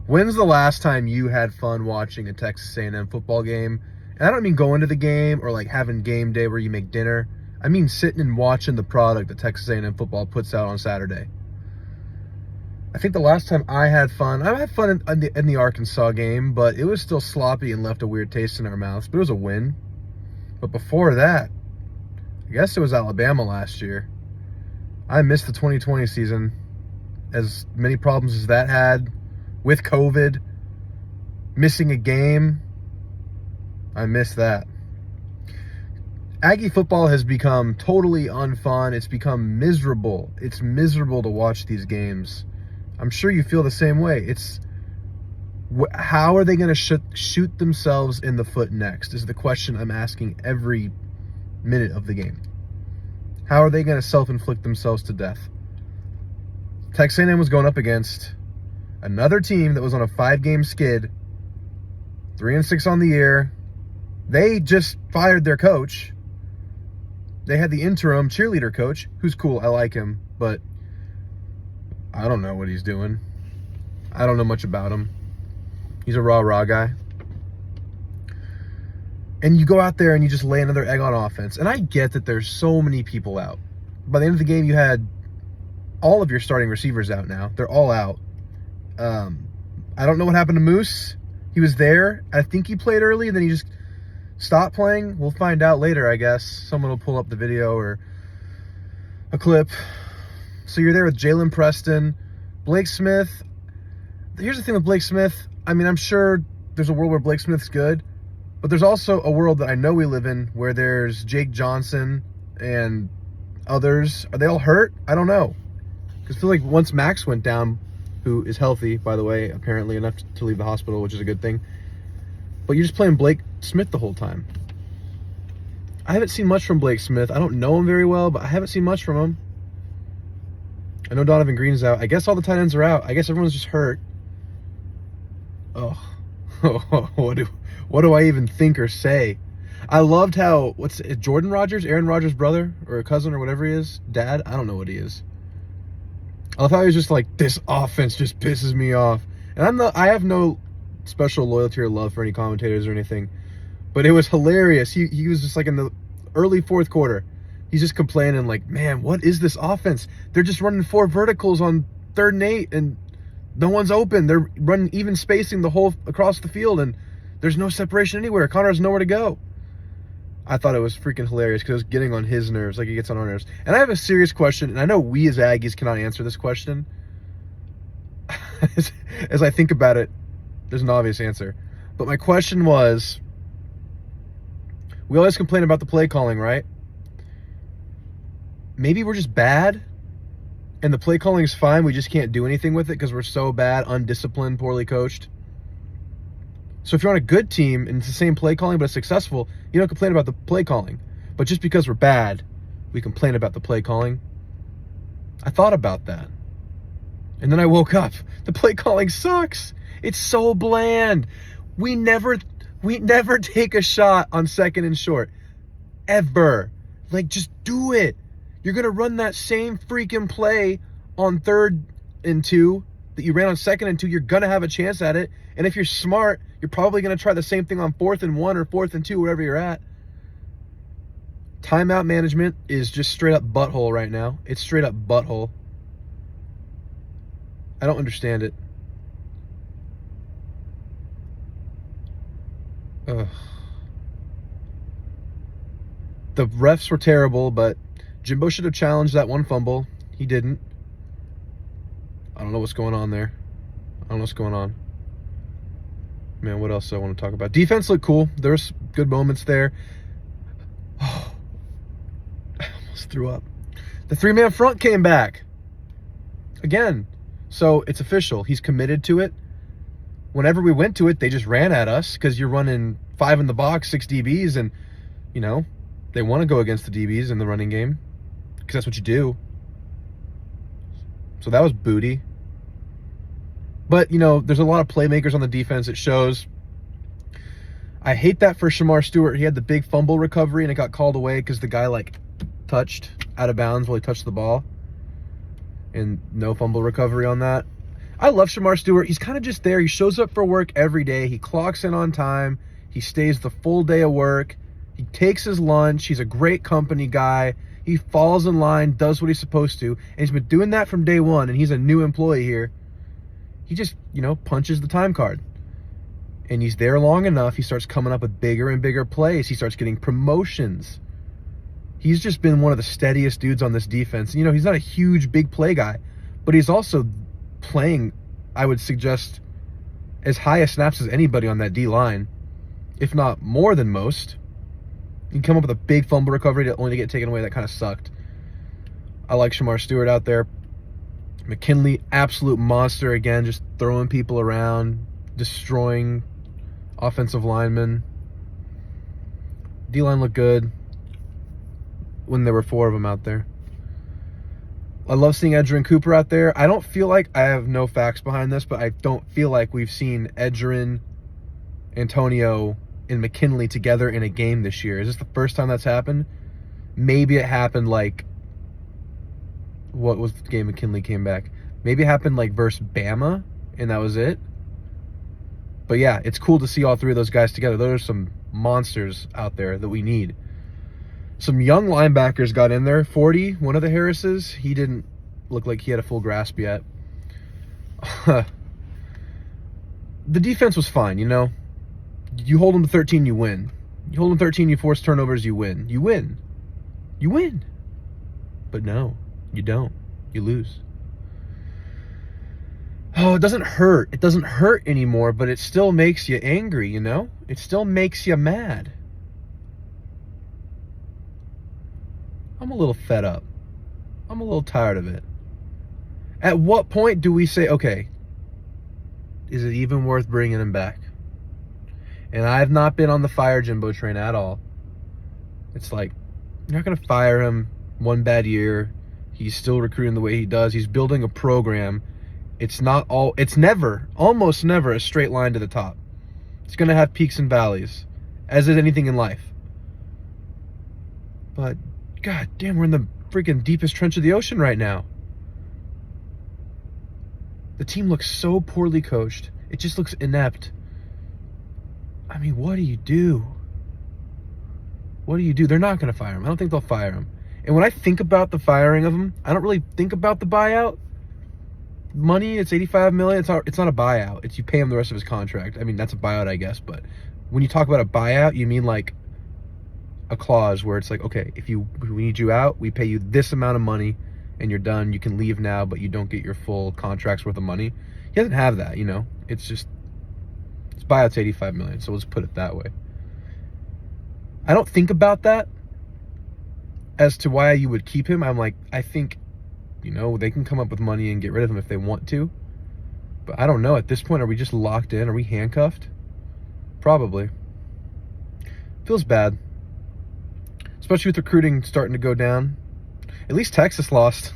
When's the last time you had fun watching a Texas A&M football game? And I don't mean going to the game or like having game day where you make dinner. I mean sitting and watching the product that Texas A&M football puts out on Saturday. I think the last time I had fun in the Arkansas game, but it was still sloppy and left a weird taste in our mouths. But it was a win. But before that, I guess it was Alabama last year. I missed the 2020 season. As many problems as that had with COVID, missing a game, I missed that. Aggie football has become totally unfun. It's become miserable. It's miserable to watch these games. I'm sure you feel the same way. How are they going to shoot themselves in the foot next is the question I'm asking every minute of the game. How are they going to self-inflict themselves to death? Texas A&M was going up against another team that was on a 5-game skid, 3-6 on the year. They just fired their coach. They had the interim cheerleader coach, who's cool. I like him, but I don't know what he's doing. I don't know much about him. He's a rah-rah guy. And you go out there and you just lay another egg on offense. And I get that there's so many people out. By the end of the game, you had all of your starting receivers out now. They're all out. I don't know what happened to Moose. He was there. I think he played early, and then he just stopped playing. We'll find out later, I guess. Someone will pull up the video or a clip. So you're there with Jalen Preston, Blake Smith. Here's the thing with Blake Smith. I mean, I'm sure there's a world where Blake Smith's good, but there's also a world that I know we live in where there's Jake Johnson and others. Are they all hurt? I don't know. Because I feel like once Max went down, who is healthy, by the way, apparently enough to leave the hospital, which is a good thing. But you're just playing Blake Smith the whole time. I haven't seen much from Blake Smith. I don't know him very well, but I haven't seen much from him. I know Donovan Green's out. I guess all the tight ends are out. I guess everyone's just hurt. Oh, what do I even think or say? I loved how, Jordan Rodgers, Aaron Rodgers' brother or a cousin or whatever he is, dad? I don't know what he is. I love how he was just like, this offense just pisses me off. And I have no special loyalty or love for any commentators or anything, but it was hilarious. He was just like in the early fourth quarter, he's just complaining like, man, what is this offense? They're just running 4 verticals on 3rd and 8 and no one's open. They're running even spacing the whole across the field and there's no separation anywhere. Connor has nowhere to go. I thought it was freaking hilarious because it was getting on his nerves like he gets on our nerves. And I have a serious question, and I know we as Aggies cannot answer this question. As I think about it, there's an obvious answer. But my question was, we always complain about the play calling, right? Maybe we're just bad, and the play calling is fine. We just can't do anything with it because we're so bad, undisciplined, poorly coached. So if you're on a good team and it's the same play calling but it's successful, you don't complain about the play calling. But just because we're bad, we complain about the play calling. I thought about that. And then I woke up. The play calling sucks. It's so bland. We never take a shot on 2nd and short. Ever. Like, just do it. You're going to run that same freaking play on 3rd and 2 that you ran on 2nd and 2. You're going to have a chance at it. And if you're smart, you're probably going to try the same thing on 4th and 1 or 4th and 2, wherever you're at. Timeout management is just straight up butthole right now. It's straight up butthole. I don't understand it. Ugh. The refs were terrible, but Jimbo should have challenged that one fumble. He didn't. I don't know what's going on there. I don't know what's going on. Man, what else do I want to talk about? Defense looked cool. There's good moments there. Oh, I almost threw up. The 3-man front came back. Again. So it's official. He's committed to it. Whenever we went to it, they just ran at us because you're running 5 in the box, 6 DBs, and, you know, they want to go against the DBs in the running game because that's what you do. So that was booty. But, you know, there's a lot of playmakers on the defense. It shows. I hate that for Shamar Stewart. He had the big fumble recovery, and it got called away because the guy, like, touched out of bounds while he touched the ball. And no fumble recovery on that. I love Shamar Stewart. He's kind of just there. He shows up for work every day. He clocks in on time. He stays the full day of work. He takes his lunch. He's a great company guy. He falls in line, does what he's supposed to, and he's been doing that from day one, and he's a new employee here. He just, punches the time card. And he's there long enough, he starts coming up with bigger and bigger plays. He starts getting promotions. He's just been one of the steadiest dudes on this defense. He's not a huge, big play guy, but he's also playing, I would suggest, as high a snaps as anybody on that D-line, if not more than most. You can come up with a big fumble recovery only to get taken away. That kind of sucked. I like Shamar Stewart out there. McKinley, absolute monster again, just throwing people around, destroying offensive linemen. D-line looked good when there were 4 of them out there. I love seeing Edgerrin Cooper out there. I don't feel like, I have no facts behind this, but I don't feel like we've seen Edgerrin, Antonio, and McKinley together in a game this year. Is this the first time that's happened? Maybe it happened what was the game McKinley came back? Maybe it happened versus Bama, and that was it. But yeah, it's cool to see all 3 of those guys together. Those are some monsters out there that we need. Some young linebackers got in there. 40, one of the Harrises, he didn't look like he had a full grasp yet. The defense was fine, You hold them to 13, you win. You hold them 13, you force turnovers, you win. You win. You win. But no, you don't. You lose. Oh, it doesn't hurt. It doesn't hurt anymore, but it still makes you angry, It still makes you mad. I'm a little fed up. I'm a little tired of it. At what point do we say, okay, is it even worth bringing him back? And I've not been on the fire Jimbo train at all. It's like, you're not going to fire him one bad year. He's still recruiting the way he does. He's building a program. It's almost never a straight line to the top. It's going to have peaks and valleys, as is anything in life. But, god damn, we're in the freaking deepest trench of the ocean right now. The team looks so poorly coached. It just looks inept. I mean, what do you do? What do you do? They're not going to fire him. I don't think they'll fire him. And when I think about the firing of him, I don't really think about the buyout. Money, it's $85 million. It's not a buyout. It's you pay him the rest of his contract. I mean, that's a buyout, I guess. But when you talk about a buyout, you mean a clause where it's okay, if we need you out, we pay you this amount of money and you're done. You can leave now, but you don't get your full contract's worth of money. He doesn't have that, It's just, his buyout's $85 million, so let's put it that way. I don't think about that as to why you would keep him. I think, they can come up with money and get rid of him if they want to. But I don't know. At this point, are we just locked in? Are we handcuffed? Probably. Feels bad. Especially with recruiting starting to go down. At least Texas lost.